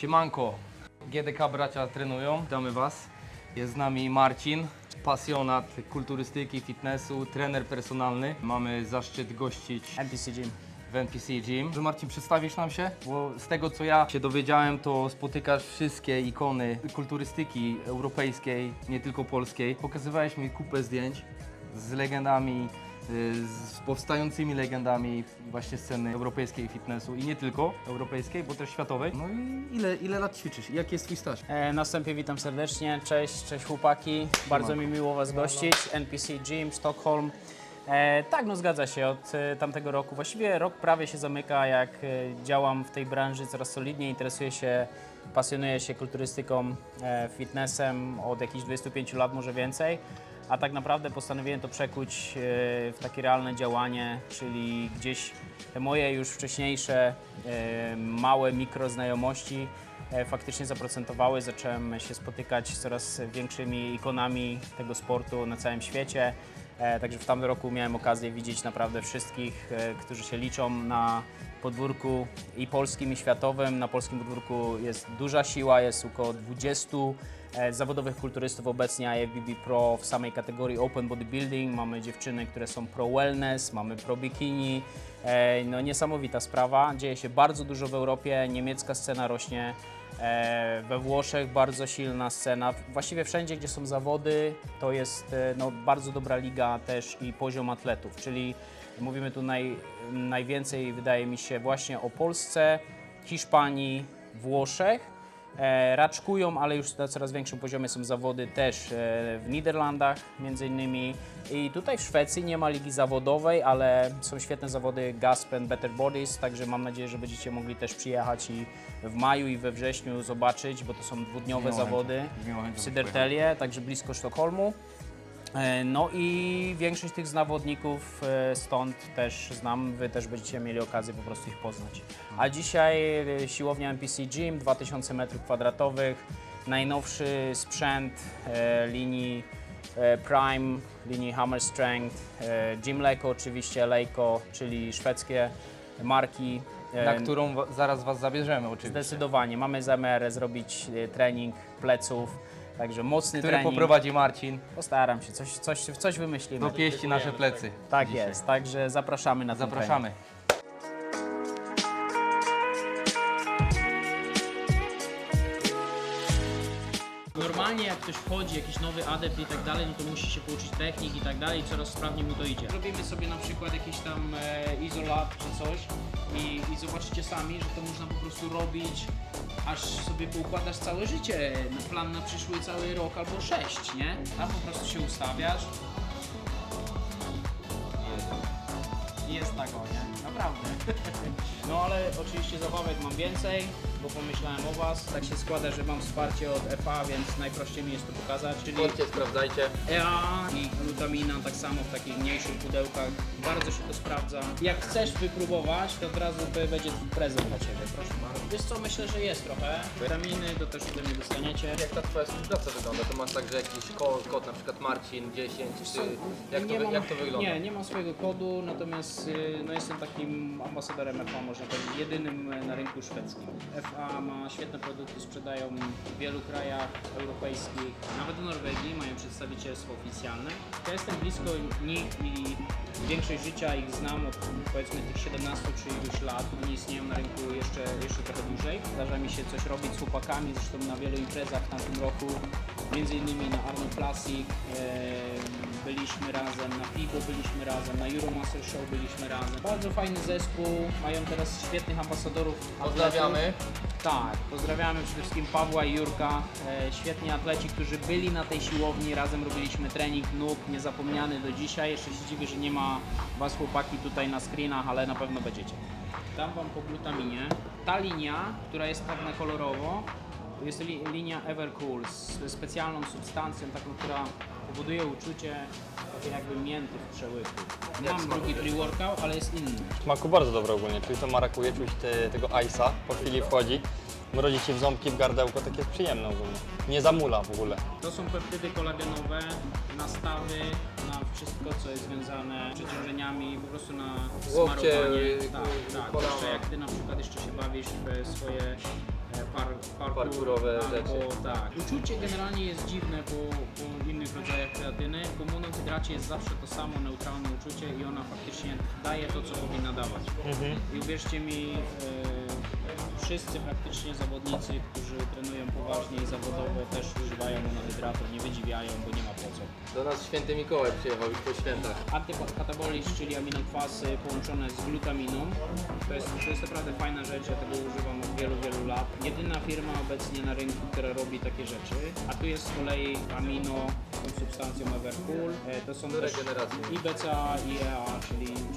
Siemanko, GDK bracia trenują, witamy Was. Jest z nami Marcin, pasjonat kulturystyki, fitnessu, trener personalny. Mamy zaszczyt gościć NPC Gym. w NPC Gym. Może Marcin, przedstawisz nam się? Bo z tego co ja się dowiedziałem, to spotykasz wszystkie ikony kulturystyki europejskiej, nie tylko polskiej. Pokazywałeś mi kupę zdjęć z legendami, z powstającymi legendami właśnie sceny europejskiej fitnessu i nie tylko europejskiej, bo też światowej. No i ile lat ćwiczysz? Jaki jest Twój staż? Na wstępie witam serdecznie, cześć chłopaki, bardzo mi miło Was gościć, NPC Gym, Sztokholm. Tak, no zgadza się, od tamtego roku, właściwie rok prawie się zamyka, jak działam w tej branży coraz solidniej, pasjonuję się kulturystyką, fitnessem od jakichś 25 lat, może więcej. A tak naprawdę postanowiłem to przekuć w takie realne działanie, czyli gdzieś te moje już wcześniejsze małe mikroznajomości faktycznie zaprocentowały. Zacząłem się spotykać z coraz większymi ikonami tego sportu na całym świecie. Także w tamtym roku miałem okazję widzieć naprawdę wszystkich, którzy się liczą na podwórku i polskim, i światowym. Na polskim podwórku jest duża siła, jest około 20 zawodowych kulturystów obecnie IFBB Pro w samej kategorii Open Bodybuilding. Mamy dziewczyny, które są Pro Wellness, mamy Pro Bikini. No niesamowita sprawa, dzieje się bardzo dużo w Europie, niemiecka scena rośnie. We Włoszech bardzo silna scena. Właściwie wszędzie, gdzie są zawody, to jest no, bardzo dobra liga też i poziom atletów, czyli mówimy tu najwięcej, wydaje mi się, właśnie o Polsce, Hiszpanii, Włoszech. Raczkują, ale już na coraz większym poziomie są zawody też w Niderlandach między innymi. I tutaj w Szwecji nie ma ligi zawodowej, ale są świetne zawody Gaspen Better Bodies, także mam nadzieję, że będziecie mogli też przyjechać i w maju i we wrześniu zobaczyć, bo to są dwudniowe zawody w Södertälje, także blisko Sztokholmu. No i większość tych zawodników stąd też znam, Wy też będziecie mieli okazję po prostu ich poznać. A dzisiaj siłownia NPC Gym, 2000 m2, najnowszy sprzęt linii Prime, linii Hammer Strength, Gym Leico oczywiście, Leico, czyli szwedzkie marki. Na którą zaraz Was zabierzemy oczywiście. Zdecydowanie, mamy zamiar zrobić trening pleców. Także mocny Który trening. poprowadzi Marcin. Postaram się, coś wymyślimy. Dopieści nasze plecy. Tak dzisiaj. jest, także zapraszamy na ten Zapraszamy. Normalnie jak ktoś wchodzi, jakiś nowy adept i tak dalej, no to musi się pouczyć technik i tak dalej i coraz sprawniej mu to idzie. Robimy sobie na przykład jakiś tam izolat czy coś i zobaczycie sami, że to można po prostu robić, aż sobie poukładasz całe życie, plan na przyszły cały rok albo 6, nie? Tam po prostu się ustawiasz. Jest tak, o nie? Naprawdę. No ale oczywiście zabawek mam więcej, bo pomyślałem o Was. Tak się składa, że mam wsparcie od FA, więc najprościej mi jest to pokazać. Czyli Chodźcie, sprawdzajcie. EA i glutamina tak samo w takich mniejszych pudełkach. Bardzo się to sprawdza. Jak chcesz wypróbować, to od razu będzie prezent dla Ciebie, proszę bardzo. Wiesz co, myślę, że jest trochę. Witaminy to też ode mnie dostaniecie. Jak ta Twoja współpraca wygląda? To masz także jakiś kod, na przykład Marcin 10, czy jak to wygląda? Nie mam swojego kodu, natomiast no, jestem takim ambasadorem FA, można powiedzieć, jedynym na rynku szwedzkim. FA ma świetne produkty, sprzedają w wielu krajach europejskich, nawet w Norwegii mają przedstawicielstwo oficjalne. Ja jestem blisko nich i większość życia ich znam od powiedzmy tych 17 czy iluś lat. Oni istnieją na rynku jeszcze trochę dłużej. Zdarza mi się coś robić z chłopakami, zresztą na wielu imprezach w tamtym roku, między innymi na Arnold Classic. Byliśmy razem, na FIGO byliśmy razem, na Euromaster Show byliśmy razem. Bardzo fajny zespół, mają teraz świetnych ambasadorów. Pozdrawiamy. Tak, pozdrawiamy przede wszystkim Pawła i Jurka, świetni atleci, którzy byli na tej siłowni, razem robiliśmy trening nóg, niezapomniany do dzisiaj. Jeszcze się dziwię, że nie ma Was chłopaki tutaj na screenach, ale na pewno będziecie. Dam Wam po glutaminie. Ta linia, która jest tak na kolorowo, jest linia Evercool z specjalną substancją, taką, która powoduje uczucie takiej jakby mięty w przełyku. Mam drugi pre-workout, ale jest inny. W smaku bardzo dobre ogólnie, czyli to marakuje, czuć tego ice'a, po chwili wchodzi, mrozi Ci w ząbki, w gardełko, takie jest przyjemne ogólnie. Nie zamula w ogóle. To są peptydy kolagenowe, nastawy na wszystko, co jest związane z przeciążeniami, po prostu na Łokcie, smarowanie. Tak. kolana. Jeszcze jak Ty na przykład jeszcze się bawisz w swoje Parkurowe rzeczy. Tak. Uczucie generalnie jest dziwne po innych rodzajach kreatyny. Po monohydracie jest zawsze to samo neutralne uczucie i ona faktycznie daje to, co powinna dawać. I uwierzcie mi, wszyscy praktycznie zawodnicy, którzy trenują poważnie i zawodowo, też używają monohydratu, nie wydziwiają, bo nie ma po co. Do nas święty Mikołaj przyjechał już po świętach. Antykatabolizm, czyli aminokwasy połączone z glutaminą. To jest naprawdę fajna rzecz, ja tego używam od wielu, wielu lat. Jedyna firma obecnie na rynku, która robi takie rzeczy. A tu jest z kolei amino, tą substancją Evercool. To są Do też regeneracji. i BCA, i EA,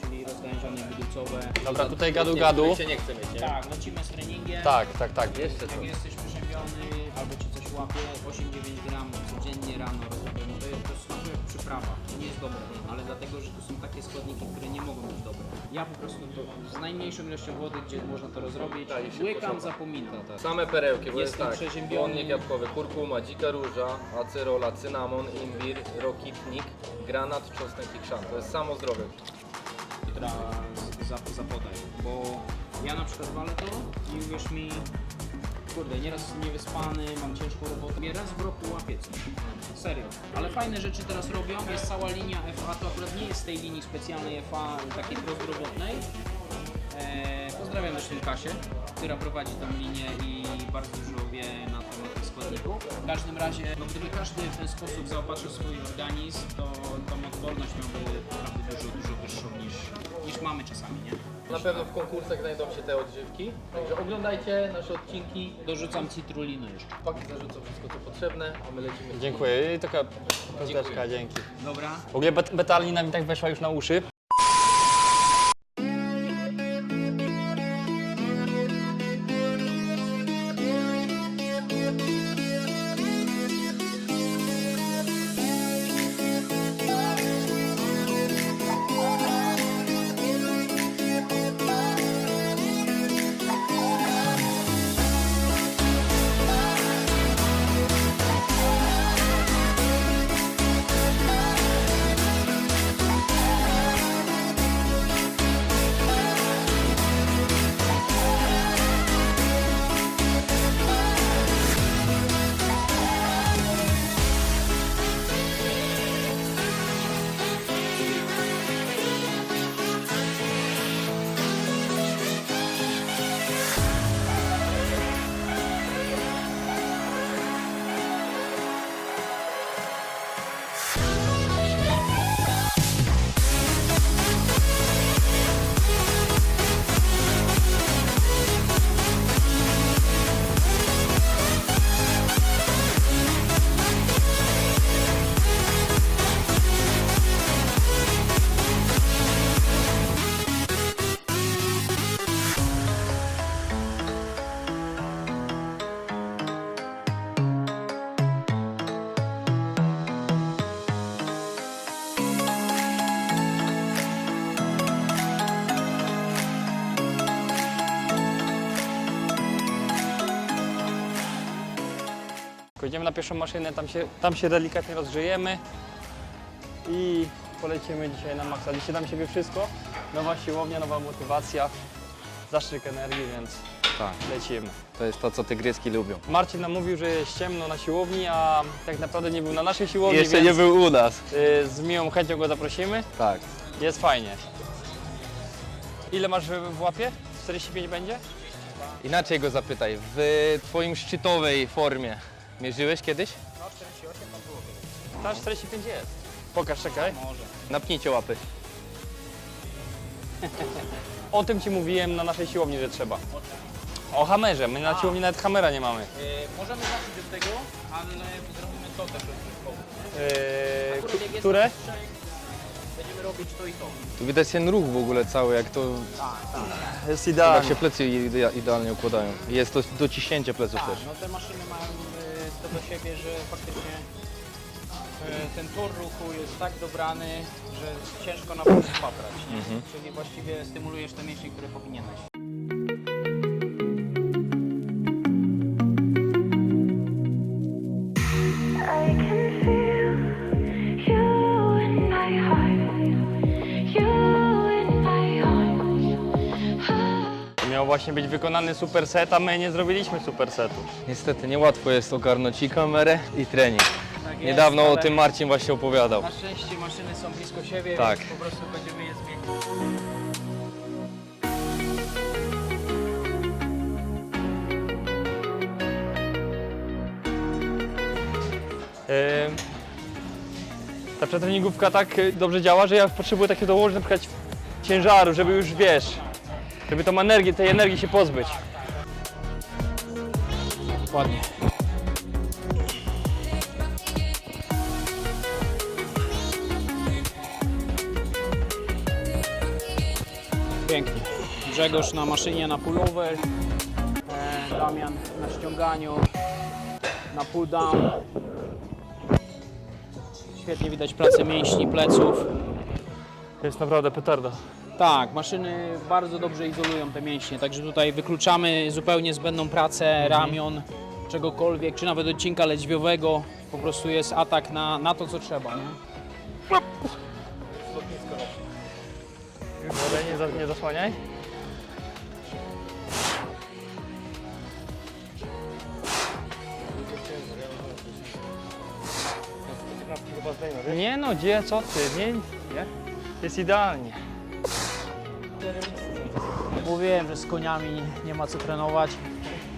czyli rozgałęzione widelcowe. Dobra, tutaj gadu. się nie chce mieć, nie? Tak, lecimy z treningiem. Tak. Jeszcze co? Jak jesteś przeziębiony albo ci coś łapie, 8-9 gram codziennie rano rozumiem, to smakuje jak przyprawa, to nie jest dobre, ale dlatego, że tu są takie składniki, które nie mogą być dobre. Ja po prostu to z najmniejszą ilością wody, gdzie można to rozrobić, Tak, i się łykam, poszło. zapominam. Same perełki, bo jest Jestem tak, przeziębiony. błonnik jabłkowy, kurkuma, dzika róża, acerola, cynamon, imbir, rokitnik, granat, czosnek i chrzan. To jest samo zdrowie. Która zapodaj, bo ja na przykład walę to i uwierz mi, kurde, nieraz jestem niewyspany, mam ciężką robotę, mnie raz w roku łapie coś. Serio. Ale fajne rzeczy teraz robią, jest cała linia FA, to akurat nie jest z tej linii specjalnej FA, takiej prozdrowotnej. Pozdrawiam też Kasie, która prowadzi tą linię i bardzo dużo wie na temat tych składników. W każdym razie, no gdyby każdy w ten sposób zaopatrzył swój organizm, to tą odporność miałby naprawdę dużo wyższą niż mamy czasami, nie? Na pewno w konkursach znajdą się te odżywki, także oglądajcie nasze odcinki. Dorzucam cytruliny jeszcze. Chłopaki zarzucą wszystko co potrzebne, a my lecimy. Dziękuję. I taka kosteczka, dzięki. Dobra. W ogóle betalina mi tak weszła już na uszy. Idziemy na pierwszą maszynę, tam się delikatnie rozgrzejemy i polecimy dzisiaj na maksa. Dzisiaj dam siebie wszystko, nowa siłownia, nowa motywacja, zastrzyk energii, więc Tak, lecimy. to jest to co tygryski lubią. Marcin nam mówił, że jest ciemno na siłowni, a tak naprawdę nie był na naszej siłowni, Jeszcze więc nie był u nas. z miłą chęcią go zaprosimy. Tak. Jest fajnie. Ile masz w łapie? 45 będzie? Inaczej go zapytaj, w twoim szczytowej formie mierzyłeś kiedyś? No 48 tam było kiedyś. Tam 45 jest. Pokaż, czekaj. Może. Napnijcie łapy. O tym Ci mówiłem na naszej siłowni, że trzeba. O hamerze. My na siłowni nawet hamera nie mamy. Możemy zacząć od tego, ale zrobimy to też rozrywkowo. Jak Które? jest trzech, będziemy robić to i to. Tu widać ten ruch w ogóle cały, jak to Jest jak idealnie. się plecy idealnie układają. Jest to dociśnięcie pleców Tak, też. no te maszyny mają to do siebie, że faktycznie ten tor ruchu jest tak dobrany, że ciężko na prostu paprać, nie? Czyli właściwie stymulujesz te mięśnie, które powinieneś. I can feel you in my heart. You in my arms. Miał właśnie być wykonany superset, a my nie zrobiliśmy supersetu. Niestety niełatwo jest ogarnąć i kamerę, i trening. Tak jest, Niedawno o ale tym Marcin właśnie opowiadał. Na szczęście maszyny są blisko siebie, Tak. więc po prostu będziemy je zmienić. Ta przetreningówka tak dobrze działa, że ja potrzebuję takiego dołożyć na przykład ciężaru, żeby już wiesz, żeby tą energię, tej energii się pozbyć. Ładnie. Pięknie. Grzegorz na maszynie na pullover, Damian na ściąganiu, na pull down. Świetnie widać pracę mięśni, pleców. To jest naprawdę petarda. Tak, maszyny bardzo dobrze izolują te mięśnie, także tutaj wykluczamy zupełnie zbędną pracę ramion, czegokolwiek, czy nawet odcinka lędźwiowego. Po prostu jest atak na to, co trzeba. Nie? Wodę nie zasłaniaj. Nie no, gdzie, co ty, nie? Jest idealnie. Mówiłem, że z koniami nie ma co trenować.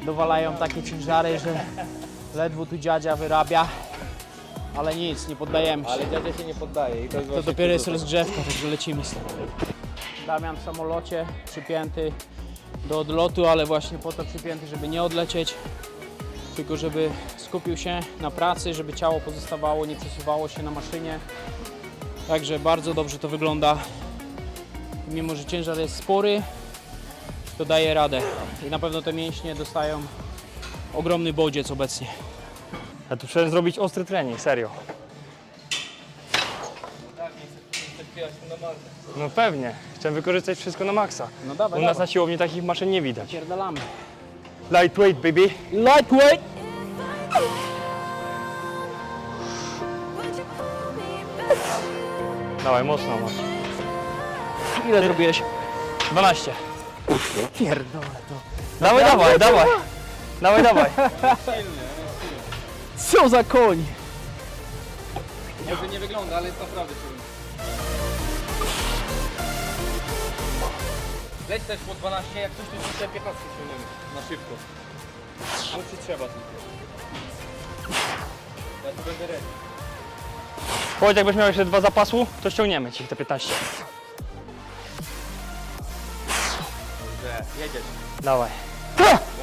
Dowalają takie ciężary, że ledwo tu dziadzia wyrabia. Ale nic, nie poddajemy się. Ale dziadzia się nie poddaje i to jest To dopiero jest rozgrzewka, także lecimy z tym. Damian w samolocie, przypięty do odlotu, ale właśnie po to przypięty, żeby nie odlecieć, tylko żeby skupił się na pracy, żeby ciało pozostawało, nie przesuwało się na maszynie. Także bardzo dobrze to wygląda. Mimo że ciężar jest spory, to daje radę. I na pewno te mięśnie dostają ogromny bodziec obecnie. Ja tu chciałem zrobić ostry trening, serio. No pewnie, chcę wykorzystać wszystko na maksa. No dawaj, U nas na siłowni takich maszyn nie widać. Pierdalamy. Lightweight, baby. Lightweight! Dawaj, mocno masz. Ile zrobiłeś? 12. Pierdolę to. Dawaj, dawaj, dawaj. Dawaj, dawaj. Co za koń! Może nie wygląda, ale jest naprawdę trudno. Leć też po 12, jak coś to jeszcze 15 ciągniemy. Na szybko. Musi trzeba tylko. Ja tu będę ready. Chodź, jakbyś miał jeszcze 2 zapasu, to ściągniemy ci te 15. Dobrze, jedziesz. Dawaj.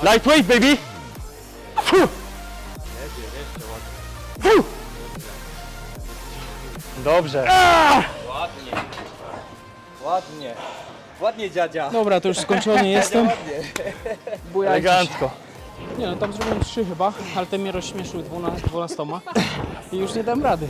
Lightweight, baby. Jeszcze ładnie. Dobrze. Ładnie. Ładnie. Ładnie dziadzia. Dobra, to już skończony jestem. Bujajcie się. Elegancko. Nie no, tam zrobiłem 3 chyba, ale te mnie rozśmieszyły 12 i już nie dam rady.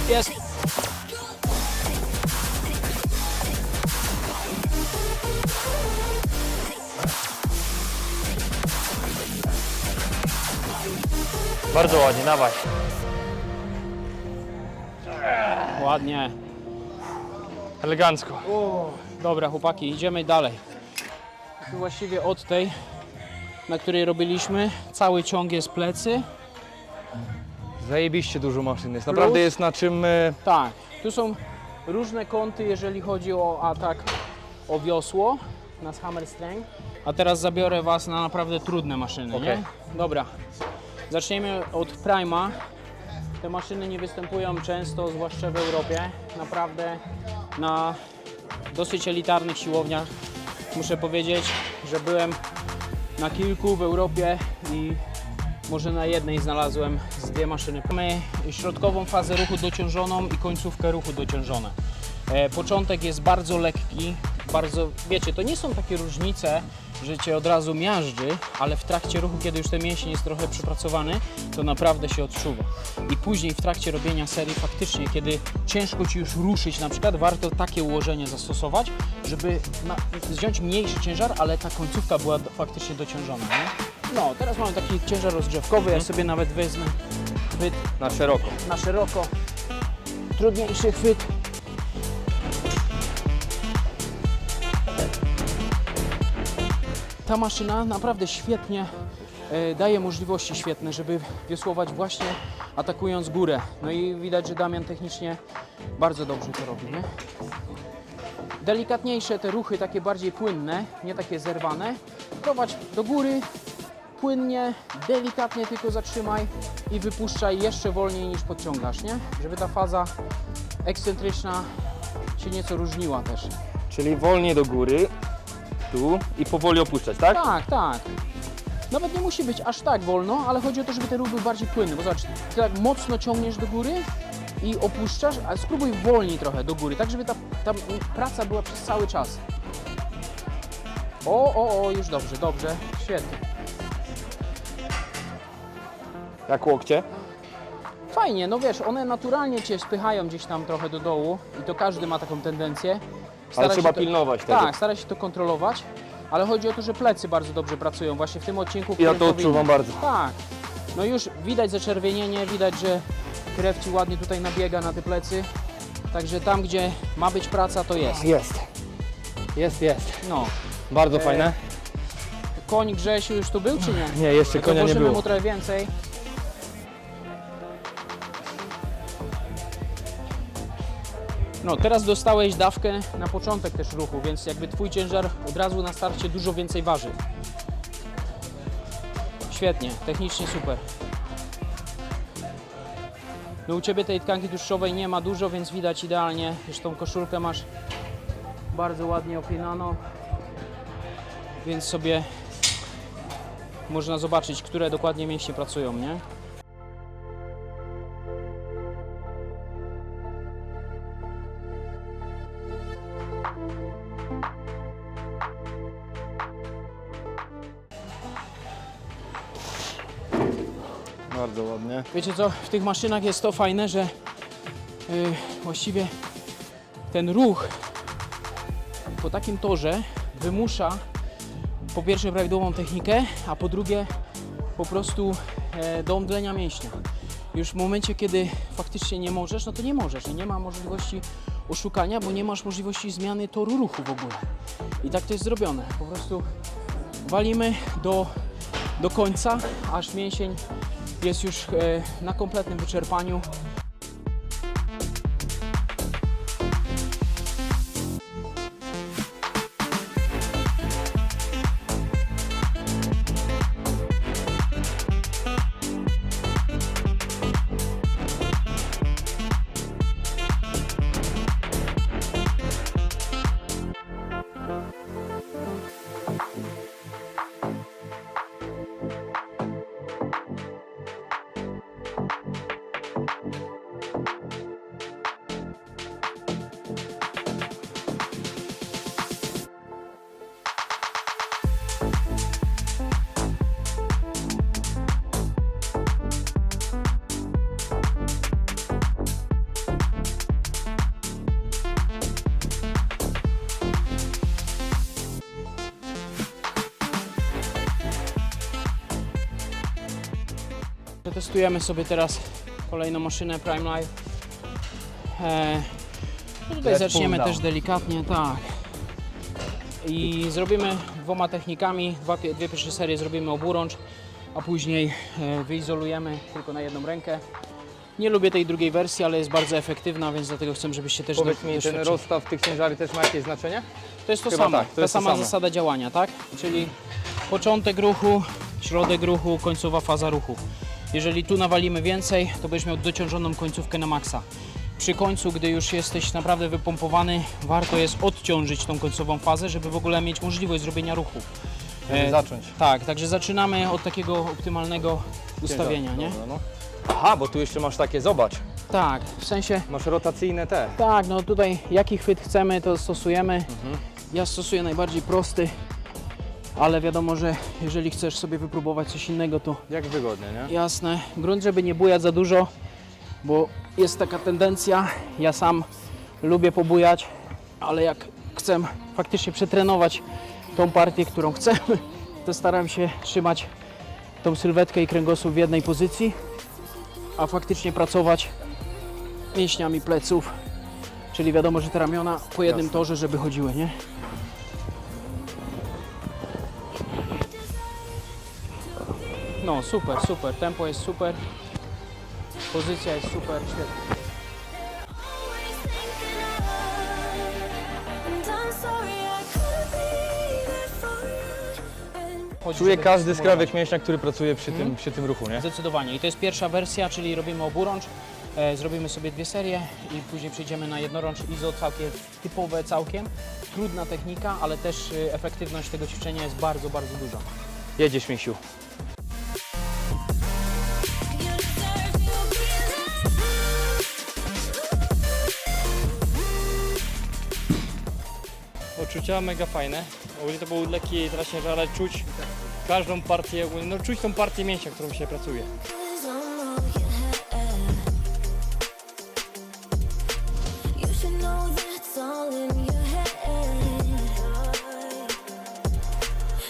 Jest. Bardzo ładnie, dawaj. Ładnie. Elegancko. Dobra chłopaki, idziemy dalej. Tu właściwie od tej, na której robiliśmy, cały ciąg jest plecy. Zajebiście dużo maszyn jest. Naprawdę Plus- jest na czym... Tak, tu są różne kąty, jeżeli chodzi o atak, o wiosło na hammer strength. A teraz zabiorę Was na naprawdę trudne maszyny, Okej. nie? Dobra, zaczniemy od Prima. Te maszyny nie występują często, zwłaszcza w Europie. Naprawdę na dosyć elitarnych siłowniach. Muszę powiedzieć, że byłem na kilku w Europie i może na jednej znalazłem z 2 maszyny. Mamy środkową fazę ruchu dociążoną i końcówkę ruchu dociążone. Początek jest bardzo lekki, bardzo, wiecie, to nie są takie różnice, że Cię od razu miażdży, ale w trakcie ruchu, kiedy już ten mięsień jest trochę przepracowany, to naprawdę się odczuwa. I później w trakcie robienia serii faktycznie, kiedy ciężko Ci już ruszyć na przykład, warto takie ułożenie zastosować, żeby wziąć mniejszy ciężar, ale ta końcówka była faktycznie dociążona, nie? No, teraz mamy taki ciężar rozgrzewkowy, ja sobie nawet wezmę chwyt Na szeroko. na szeroko. Trudniejszy chwyt. Ta maszyna naprawdę świetnie daje możliwości świetne, żeby wiosłować właśnie atakując górę. No i widać, że Damian technicznie bardzo dobrze to robi, nie? Delikatniejsze te ruchy, takie bardziej płynne, nie takie zerwane. Prowadź do góry, płynnie, delikatnie tylko zatrzymaj i wypuszczaj jeszcze wolniej niż podciągasz, nie? Żeby ta faza ekscentryczna się nieco różniła też. Czyli wolniej do góry, tu i powoli opuszczać, tak? Tak, tak. Nawet nie musi być aż tak wolno, ale chodzi o to, żeby ten ruch był bardziej płynny, bo zobacz, ty tak mocno ciągniesz do góry i opuszczasz, a spróbuj wolniej trochę do góry, tak żeby ta praca była przez cały czas. O, już dobrze, dobrze, świetnie. Jak łokcie? Fajnie, no wiesz, one naturalnie Cię spychają gdzieś tam trochę do dołu i to każdy ma taką tendencję. Ale Stara trzeba się to, pilnować tego. Tak, stara się to kontrolować, ale chodzi o to, że plecy bardzo dobrze pracują właśnie w tym odcinku, w Ja którym to powinny. odczuwam bardzo. Tak, no już widać zaczerwienienie, widać, że krew Ci ładnie tutaj nabiega na te plecy, także tam, gdzie ma być praca, to jest. Jest. No, Bardzo fajne. koń Grzesiu już tu był, czy nie? Nie, jeszcze To konia nie włożymy było. mu trochę więcej. No, teraz dostałeś dawkę na początek też ruchu, więc jakby Twój ciężar od razu na starcie dużo więcej waży. Świetnie, technicznie super. No u Ciebie tej tkanki tłuszczowej nie ma dużo, więc widać idealnie. Zresztą koszulkę masz bardzo ładnie opinaną, więc sobie można zobaczyć, które dokładnie mięśnie pracują, nie? Bardzo ładnie. Wiecie co, w tych maszynach jest to fajne, że właściwie ten ruch po takim torze wymusza po pierwsze prawidłową technikę, a po drugie po prostu do omdlenia mięśnia. Już w momencie, kiedy faktycznie nie możesz, no to nie możesz. Nie ma możliwości oszukania, bo nie masz możliwości zmiany toru ruchu w ogóle. I tak to jest zrobione. Po prostu walimy do końca, aż mięsień jest już na kompletnym wyczerpaniu. Przetestujemy sobie teraz kolejną maszynę Prime Live. No tutaj Let's zaczniemy pull też down. delikatnie, tak. I zrobimy dwoma technikami, dwie pierwsze serie zrobimy oburącz, a później wyizolujemy tylko na jedną rękę. Nie lubię tej drugiej wersji, ale jest bardzo efektywna, więc dlatego chcę, żebyście też Powiedz mi, ten doświadczyli. rozstaw tych ciężari też ma jakieś znaczenie? To jest to Chyba samo, tak, to ta jest to sama samo. zasada działania, tak? Czyli początek ruchu, środek ruchu, końcowa faza ruchu. Jeżeli tu nawalimy więcej, to będziesz miał dociążoną końcówkę na maksa. Przy końcu, gdy już jesteś naprawdę wypompowany, warto jest odciążyć tą końcową fazę, żeby w ogóle mieć możliwość zrobienia ruchu. Żeby zacząć. Tak, także zaczynamy od takiego optymalnego ustawienia, nie? Dobra, no. Aha, bo tu jeszcze masz takie, zobacz, Tak, w sensie, masz rotacyjne te. tak, no tutaj jaki chwyt chcemy, to stosujemy. Ja stosuję najbardziej prosty, ale wiadomo, że jeżeli chcesz sobie wypróbować coś innego, to Jak wygodnie, nie? jasne. Grunt, żeby nie bujać za dużo, bo jest taka tendencja, ja sam lubię pobujać, ale jak chcę faktycznie przetrenować tą partię, którą chcemy, to staram się trzymać tą sylwetkę i kręgosłup w jednej pozycji, a faktycznie pracować mięśniami pleców, czyli wiadomo, że te ramiona po jednym torze, żeby chodziły, nie? No super, super, tempo jest super, pozycja jest super, świetnie. always thinking of, and I'm sorry I couldn't be there for you. And Czuję każdy skrawek mięśnia, który pracuje przy tym ruchu, nie? Zdecydowanie. I to jest pierwsza wersja, czyli robimy oburącz, zrobimy sobie 2 serie i później przejdziemy na jednorącz izo, całkiem typowe całkiem. Trudna technika, ale też efektywność tego ćwiczenia jest bardzo, bardzo duża. Jedziesz, Misiu. you deserve to be Uczucia mega fajne. Ogólnie to był lekki teraz ciężar, ale czuć każdą partię, no czuć tą partię mięśnia, którą się pracuje. You should know that's all in your head.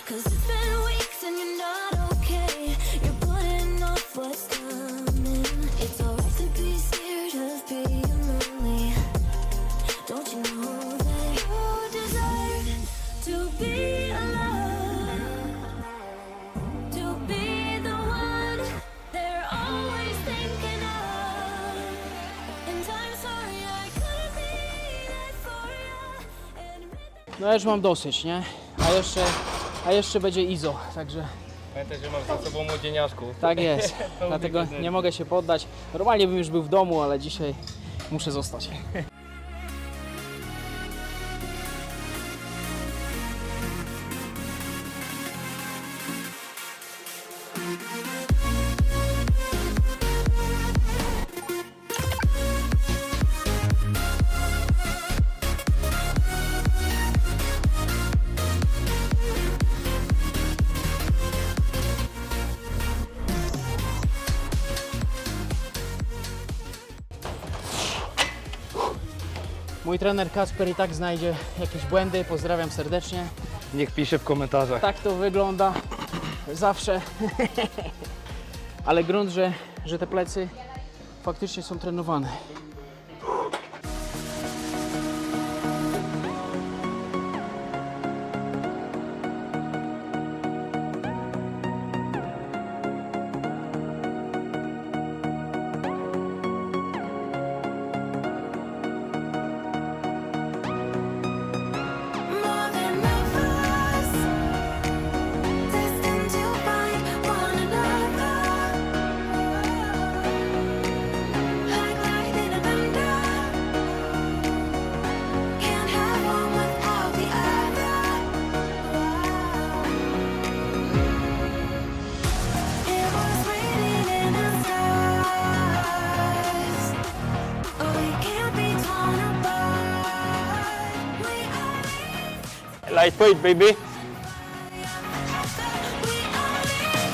'Cause it's been weeks and you're not okay. You're putting off what's coming. It's alright to be scared of being lonely. Don't you know that you deserve to be alone? To be the one they're always thinking of. And I'm sorry I couldn't be there for you. No ja już mam dosyć, nie? A jeszcze będzie izo, także Pamiętaj, że masz za sobą młodzieniaszków. tak jest. Dlatego nie mogę się poddać. Normalnie bym już był w domu, ale dzisiaj muszę zostać. Mój trener Kacper i tak znajdzie jakieś błędy, pozdrawiam serdecznie. Niech pisze w komentarzach. Tak to wygląda zawsze. Ale grunt, że te plecy faktycznie są trenowane. More than lovers, destined to find one another. Like lightning and thunder, can't have one without the other. It was raining in the stars. Oh, we can't be torn apart. We are. Lightweight, baby. We are together.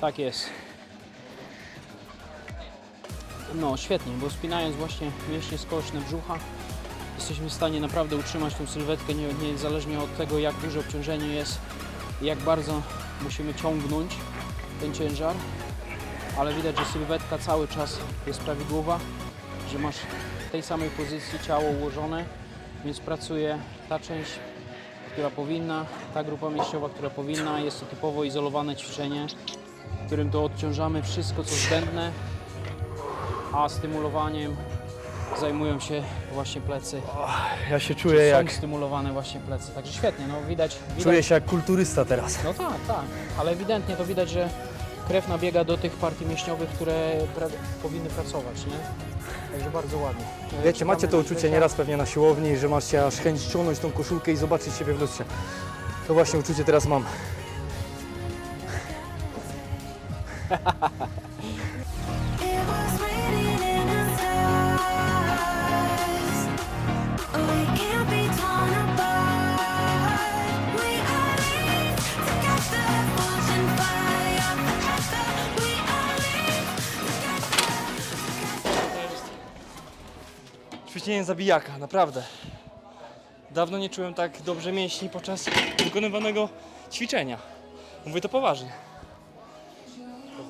Tak jest. No świetnie, bo spinając właśnie mięśnie skoczne brzucha, jesteśmy w stanie naprawdę utrzymać tą sylwetkę niezależnie od tego, jak duże obciążenie jest i jak bardzo musimy ciągnąć ten ciężar, ale widać, że sylwetka cały czas jest prawidłowa, że masz w tej samej pozycji ciało ułożone, więc pracuje ta część, która powinna, ta grupa mięśniowa, która powinna. Jest to typowo izolowane ćwiczenie, w którym to odciążamy wszystko, co zbędne, a stymulowaniem zajmują się właśnie plecy. Ja się czuję Są jak... stymulowane właśnie plecy, także świetnie, no widać. Czuję się jak kulturysta teraz. No tak, tak, ale ewidentnie to widać, że krew nabiega do tych partii mięśniowych, które powinny pracować, nie? Także bardzo ładnie. Wiecie, macie to Czekamy na uczucie Grzesia. nieraz pewnie na siłowni, że macie aż chęć ściągnąć tą koszulkę i zobaczyć siebie w lustrze. To właśnie uczucie teraz mam. It was raining in the stars. Oh, we can't be torn apart. Ćwiczenie zabijaka, naprawdę. Dawno nie czułem tak dobrze mięśni podczas wykonywanego ćwiczenia. Mówię to poważnie.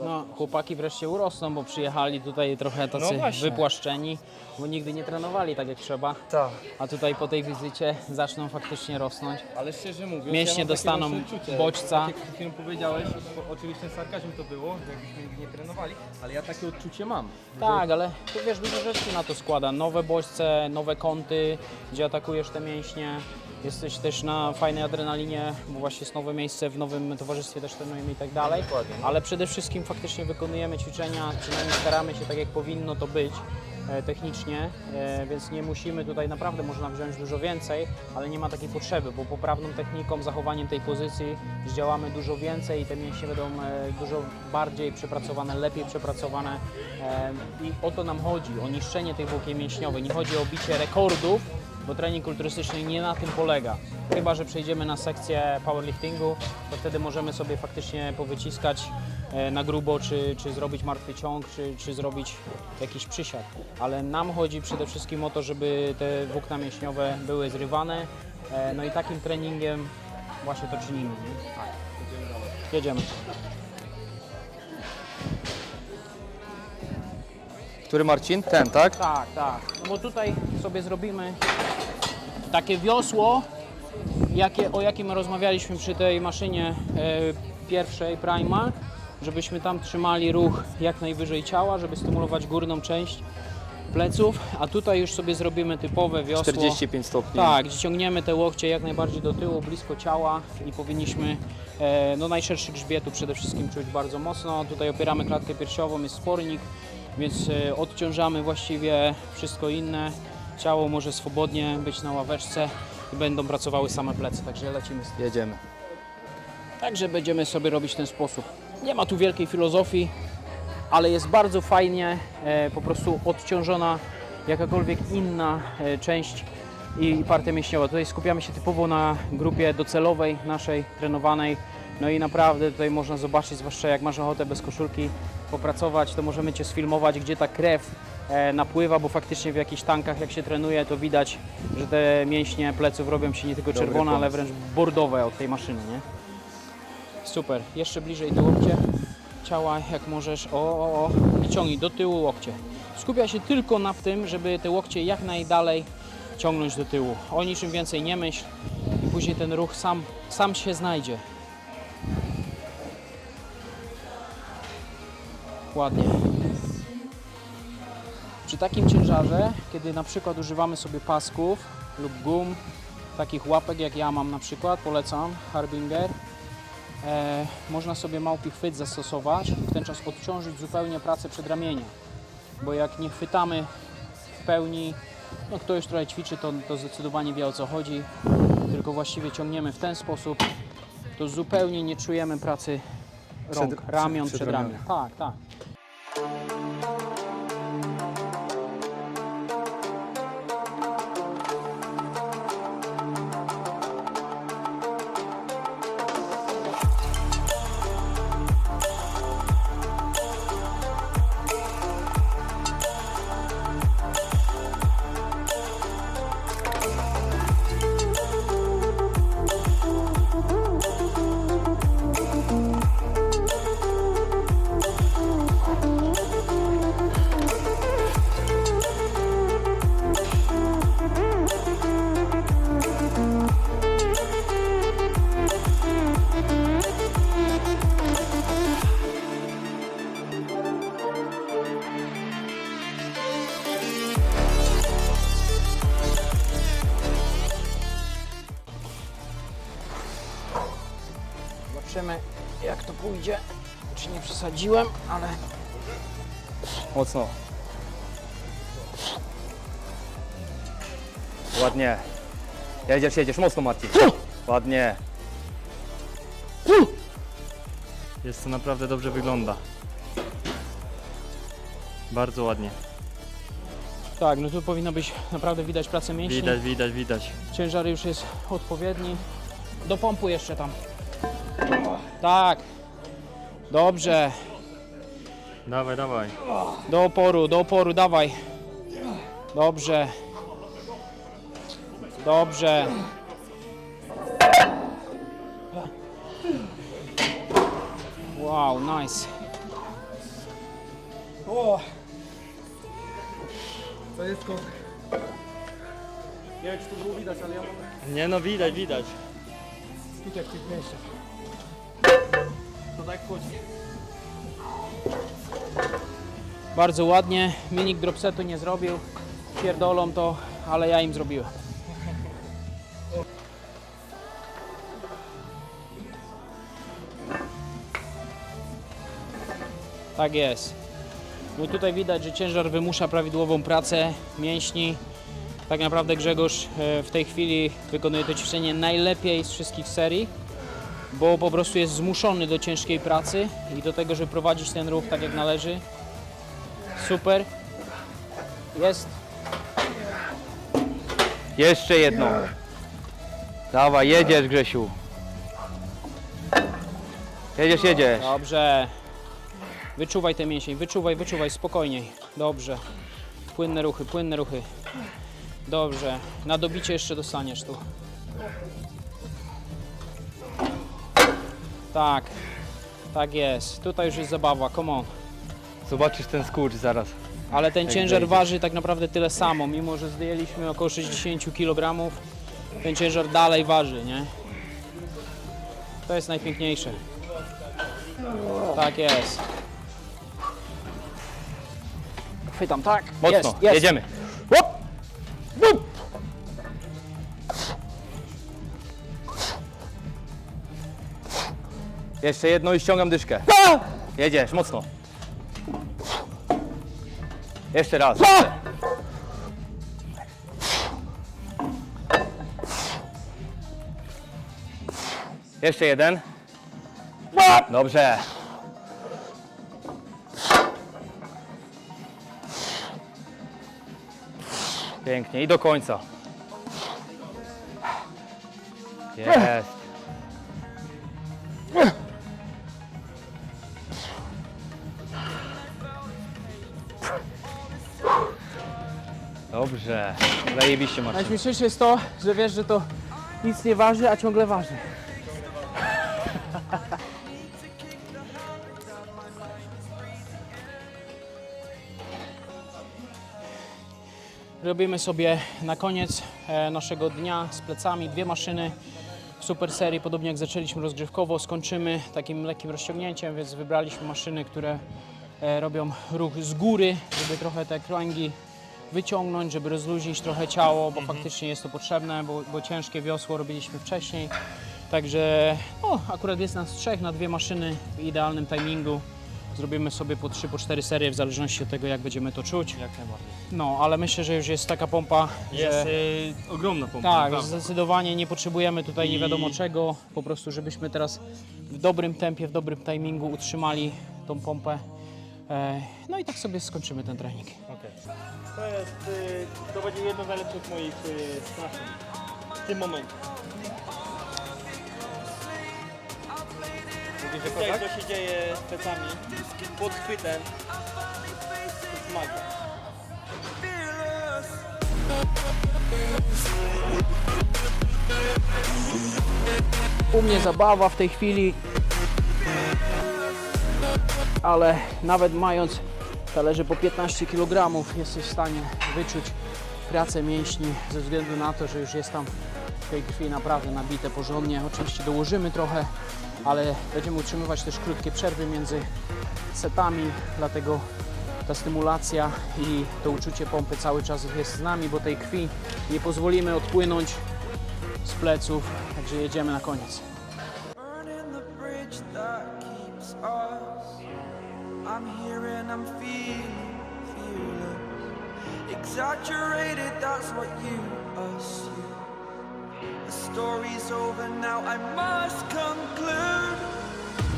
No, chłopaki wreszcie urosną, bo przyjechali tutaj trochę tacy No właśnie. wypłaszczeni, bo nigdy nie trenowali tak jak trzeba. Tak. A tutaj po tej wizycie zaczną faktycznie rosnąć. Ale szczerze mówiąc, Mięśnie mam takie dostaną właśnie uczucie, bodźca. Tak jak przed chwilą powiedziałeś, bo oczywiście sarkazm to było, że jakbyśmy nigdy nie trenowali, ale ja takie odczucie mam. Tak, ale tu wiesz, dużo rzeczy na to składa. Nowe bodźce, nowe kąty, gdzie atakujesz te mięśnie. Jesteś też na fajnej adrenalinie, bo właśnie jest nowe miejsce, w nowym towarzystwie też trenujemy i tak dalej. Ale przede wszystkim faktycznie wykonujemy ćwiczenia, przynajmniej staramy się tak jak powinno to być technicznie, więc nie musimy tutaj, naprawdę można wziąć dużo więcej, ale nie ma takiej potrzeby, bo poprawną techniką, zachowaniem tej pozycji zdziałamy dużo więcej i te mięśnie będą dużo bardziej przepracowane, lepiej przepracowane i o to nam chodzi, o niszczenie tych włókien mięśniowych. Nie chodzi o bicie rekordów, bo trening kulturystyczny nie na tym polega. Chyba że przejdziemy na sekcję powerliftingu, to wtedy możemy sobie faktycznie powyciskać na grubo, czy zrobić martwy ciąg, czy zrobić jakiś przysiad. Ale nam chodzi przede wszystkim o to, żeby te włókna mięśniowe były zrywane. No i takim treningiem właśnie to czynimy. Nie? Tak. Jedziemy. Który Marcin? Ten, tak? Tak, tak. No bo tutaj sobie zrobimy takie wiosło, o jakim rozmawialiśmy przy tej maszynie pierwszej Prima, żebyśmy tam trzymali ruch jak najwyżej ciała, żeby stymulować górną część pleców, a tutaj już sobie zrobimy typowe wiosło. 45 stopni. Tak, gdzie ciągniemy te łokcie jak najbardziej do tyłu, blisko ciała i powinniśmy no najszerszy grzbietu przede wszystkim czuć bardzo mocno. Tutaj opieramy klatkę piersiową, jest spornik, więc odciążamy właściwie wszystko inne. Ciało może swobodnie być na ławeczce i będą pracowały same plecy, także lecimy z tym. Jedziemy. Także będziemy sobie robić w ten sposób. Nie ma tu wielkiej filozofii, ale jest bardzo fajnie po prostu odciążona jakakolwiek inna część i partia mięśniowa. Tutaj skupiamy się typowo na grupie docelowej naszej trenowanej. No i naprawdę tutaj można zobaczyć, zwłaszcza jak masz ochotę bez koszulki popracować, to możemy Cię sfilmować, gdzie ta krew napływa, bo faktycznie w jakichś tankach jak się trenuje, to widać, że te mięśnie pleców robią się nie tylko czerwone, ale wręcz bordowe od tej maszyny, nie? Super, jeszcze bliżej do łokcie ciała jak możesz, o i ciągnij do tyłu łokcie. Skupia się tylko na tym, żeby te łokcie jak najdalej ciągnąć do tyłu. O niczym więcej nie myśl i później ten ruch sam się znajdzie. Ładnie. Przy takim ciężarze, kiedy na przykład używamy sobie pasków lub gum, takich łapek jak ja mam na przykład, polecam, Harbinger, można sobie małpi chwyt zastosować i w ten czas odciążyć zupełnie pracę przedramienia, bo jak nie chwytamy w pełni, no kto już trochę ćwiczy, to zdecydowanie wie o co chodzi, tylko właściwie ciągniemy w ten sposób, to zupełnie nie czujemy pracy rąk, ramion, przedramion. Tak, tak. Zobaczymy jak to pójdzie, czy nie przesadziłem, ale Mocno. Ładnie. Jedziesz, mocno Marcin. Ładnie. Jest to naprawdę dobrze wygląda. Bardzo ładnie. tak, no tu powinno być naprawdę widać pracę mięśni. Widać. Ciężar już jest odpowiedni. Do pompu jeszcze tam. Tak. Dobrze. Dawaj. Do oporu, dawaj. Dobrze. Dobrze. Wow, nice. O! To jest to. Nie wiem, czy to było widać, ale ja mam Nie no, widać, widać. tutaj w tych miejscach. To tak chodzi. Bardzo ładnie. Minik dropsetu nie zrobił. Pierdolą to, ale ja im zrobiłem. Tak jest. No i tutaj widać, że ciężar wymusza prawidłową pracę mięśni. Tak naprawdę Grzegorz w tej chwili wykonuje to ćwiczenie najlepiej z wszystkich serii, bo po prostu jest zmuszony do ciężkiej pracy i do tego, żeby prowadzić ten ruch tak jak należy. Super. Jest. Jeszcze jedno. Dawaj, jedziesz, Grzesiu. Jedziesz, jedziesz. Dobrze. Wyczuwaj ten mięsień, wyczuwaj, spokojniej. Dobrze. Płynne ruchy, płynne ruchy. Dobrze. Na dobicie jeszcze dostaniesz tu. Tak. Tak jest. Tutaj już jest zabawa, come on. Zobaczysz ten skurcz zaraz. Ale ten ciężar wejdzie. waży tak naprawdę tyle samo. Mimo że zdjęliśmy około 60 kg, ten ciężar dalej waży, nie? To jest najpiękniejsze. Tak jest. Chwytam, tak. Mocno, Jest, jest. jedziemy. Hop! Bup! Jeszcze jedno i ściągam dyszkę. Jedziesz, mocno. Jeszcze raz. Jeszcze jeden. Dobrze. Pięknie i do końca. Jest. Dobrze. Zajebiście, Marcin. Najśmieszniejsze jest to, że wiesz, że to nic nie waży, a ciągle waży. Robimy sobie na koniec naszego dnia z plecami 2 maszyny w super serii, podobnie jak zaczęliśmy rozgrzewkowo, skończymy takim lekkim rozciągnięciem, więc wybraliśmy maszyny, które robią ruch z góry, żeby trochę te kręgi wyciągnąć, żeby rozluźnić trochę ciało, bo faktycznie jest to potrzebne, bo ciężkie wiosło robiliśmy wcześniej. Także no, akurat jest nas 3 na 2 maszyny w idealnym timingu. Zrobimy sobie po 3, po 4 serie w zależności od tego, jak będziemy to czuć. Jak najbardziej. No, ale myślę, że już jest taka pompa, Jest że ogromna pompa. tak, naprawdę. zdecydowanie nie potrzebujemy tutaj nie wiadomo czego, po prostu żebyśmy teraz w dobrym tempie, w dobrym timingu utrzymali tą pompę. No i tak sobie skończymy ten trening. Okej. To będzie jedno z najlepszych moich maszyn w tym momencie. Jak to się dzieje z plecami, pod chwytem, to jest magia. U mnie zabawa w tej chwili, ale nawet mając talerze po 15 kg jesteś w stanie wyczuć pracę mięśni ze względu na to, że już jest tam w tej krwi naprawdę nabite porządnie. Oczywiście dołożymy trochę, ale będziemy utrzymywać też krótkie przerwy między setami, dlatego ta stymulacja i to uczucie pompy cały czas jest z nami, bo tej krwi nie pozwolimy odpłynąć z pleców, także jedziemy na koniec. Burning the bridge that keeps us. I'm here and I'm feeling fearless. Exaggerated, that's what you assume. The story's over now, I must conclude.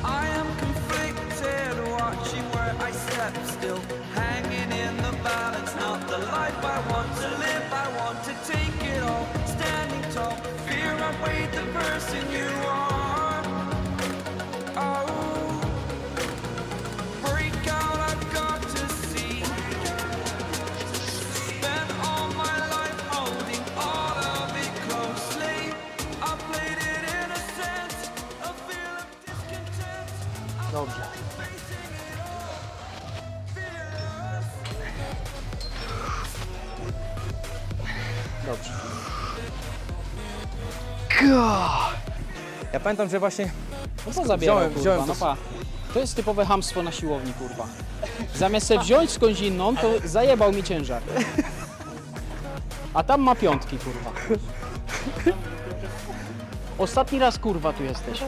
I am conflicted, watching where I step still, hanging in the balance. Not the life I want to live, I want to take it all. Standing tall, fear I weighed the person you are. Oh, break out, I've got to see. Spent all my life holding all of it Dobrze. Ja pamiętam, że właśnie No to zabierał, wziąłem- kurwa, wziąłem no to- pa. To jest typowe chamstwo na siłowni, kurwa. Zamiast sobie wziąć skądś inną, to zajebał mi ciężar. A tam ma piątki, kurwa. Ostatni raz, kurwa, tu jesteś.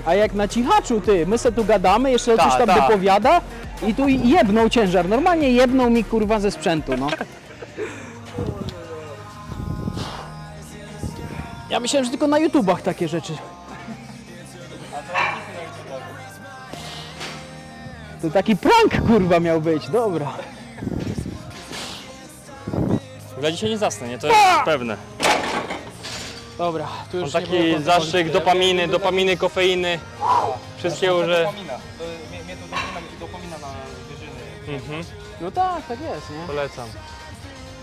A jak na cichaczu, ty, my se tu gadamy, jeszcze coś tam dopowiada i tu jebnął ciężar. Normalnie jebnął mi, kurwa, ze sprzętu, no. Ja myślałem, że tylko na YouTubach takie rzeczy. To taki prank, kurwa, miał być, dobra. Ja dzisiaj nie zasnę, nie? To jest pewne. Dobra, tu Mam już nie było taki kontroli. zastrzyk dopaminy, kofeiny, wszystkiego, że... mnie to dopomina na wyżyny. No tak, tak jest, nie? Polecam.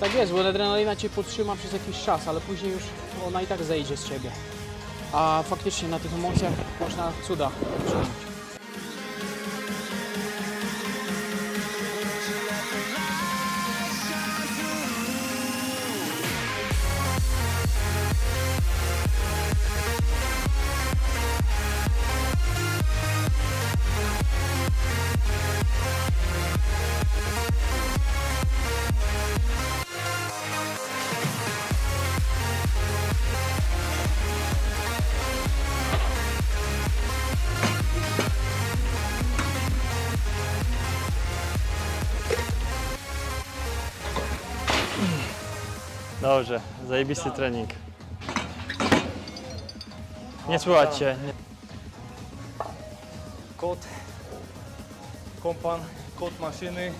Tak jest, bo adrenalina cię podtrzyma przez jakiś czas, ale później już ona i tak zejdzie z ciebie. A faktycznie na tych emocjach można cuda czynić. Dobrze, zajebisty trening. Nie słychać cię. Nie. Kot, kompan, kot maszyny,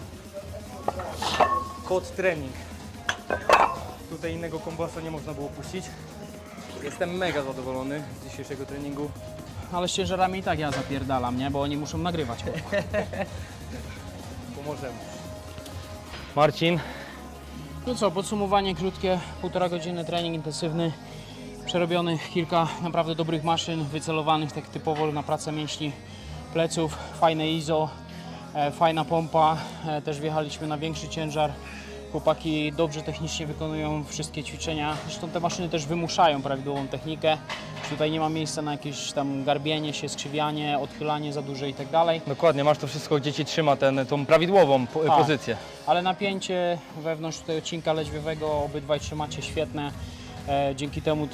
kot trening. Tutaj innego kombasa nie można było puścić. Jestem mega zadowolony z dzisiejszego treningu. Ale z ciężarami i tak ja zapierdalam, nie? Bo oni muszą nagrywać. Pomożemy. Marcin, No co, podsumowanie krótkie, 1,5 godziny trening intensywny. Przerobionych kilka naprawdę dobrych maszyn, wycelowanych tak typowo na pracę mięśni pleców. Fajne ISO, fajna pompa. Też wjechaliśmy na większy ciężar. Chłopaki dobrze technicznie wykonują wszystkie ćwiczenia. Zresztą te maszyny też wymuszają prawidłową technikę. Tutaj nie ma miejsca na jakieś tam garbienie się, skrzywianie, odchylanie za duże i tak dalej. Dokładnie, masz to wszystko, gdzie ci trzyma tą prawidłową Tak. pozycję. Ale napięcie wewnątrz tutaj odcinka lędźwiowego obydwaj trzymacie świetne. Dzięki temu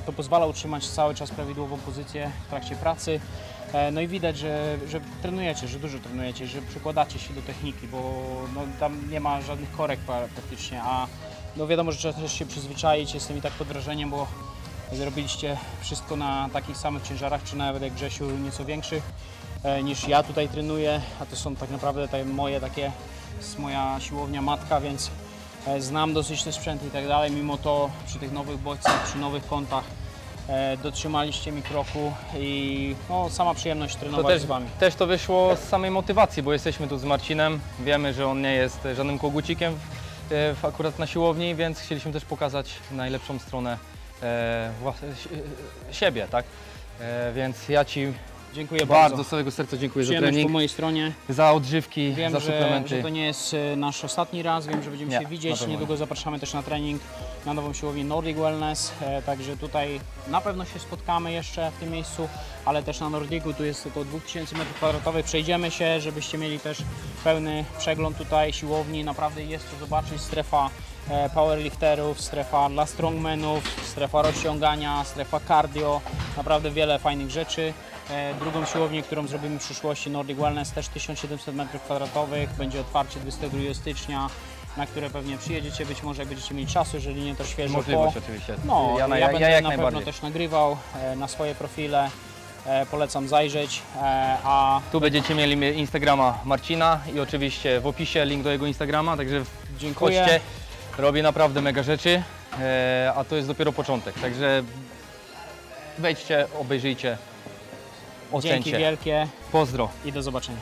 to pozwala utrzymać cały czas prawidłową pozycję w trakcie pracy. No i widać, że trenujecie, że dużo trenujecie, że przykładacie się do techniki, bo no, tam nie ma żadnych korek praktycznie, a no wiadomo, że trzeba też się przyzwyczaić. Jestem i tak pod wrażeniem, bo zrobiliście wszystko na takich samych ciężarach, czy nawet jak Grzesiu nieco większych niż ja tutaj trenuję, a to są tak naprawdę jest moja siłownia matka, więc znam dosyć te sprzęty i tak dalej. Mimo to przy tych nowych bodźcach, przy nowych kątach dotrzymaliście mi kroku i no, sama przyjemność To trenować z Wami. też to wyszło z samej motywacji, bo jesteśmy tu z Marcinem. Wiemy, że on nie jest żadnym kogucikiem akurat na siłowni, więc chcieliśmy też pokazać najlepszą stronę siebie, tak? Więc ja Ci Dziękuję bardzo z całego serca dziękuję za Przyjemność po trening, mojej stronie. za odżywki, Wiem, za że suplementy. to nie jest nasz ostatni raz, wiem, że będziemy Nie, się na widzieć. pewno Niedługo zapraszamy też na trening na nową siłownię Nordic Wellness, także tutaj na pewno się spotkamy jeszcze w tym miejscu, ale też na Nordicu, tu jest około 2000 m2, przejdziemy się, żebyście mieli też pełny przegląd tutaj siłowni, naprawdę jest co zobaczyć, strefa powerlifterów, strefa dla strongmanów, strefa rozciągania, strefa cardio, naprawdę wiele fajnych rzeczy. Drugą siłownię, którą zrobimy w przyszłości, Nordic Wellness, też 1700 m2, będzie otwarcie 22 stycznia, na które pewnie przyjedziecie, być może jak będziecie mieli czasu, jeżeli nie to świeżo Możliwość po. oczywiście. No, ja będę jak na pewno najbardziej. też nagrywał na swoje profile, polecam zajrzeć, a Tu będziecie mieli Instagrama Marcina i oczywiście w opisie link do jego Instagrama, także dziękuję. chodźcie, robię naprawdę mega rzeczy, a to jest dopiero początek, także wejdźcie, obejrzyjcie, Dzięki ocencie. wielkie Pozdro. i do zobaczenia.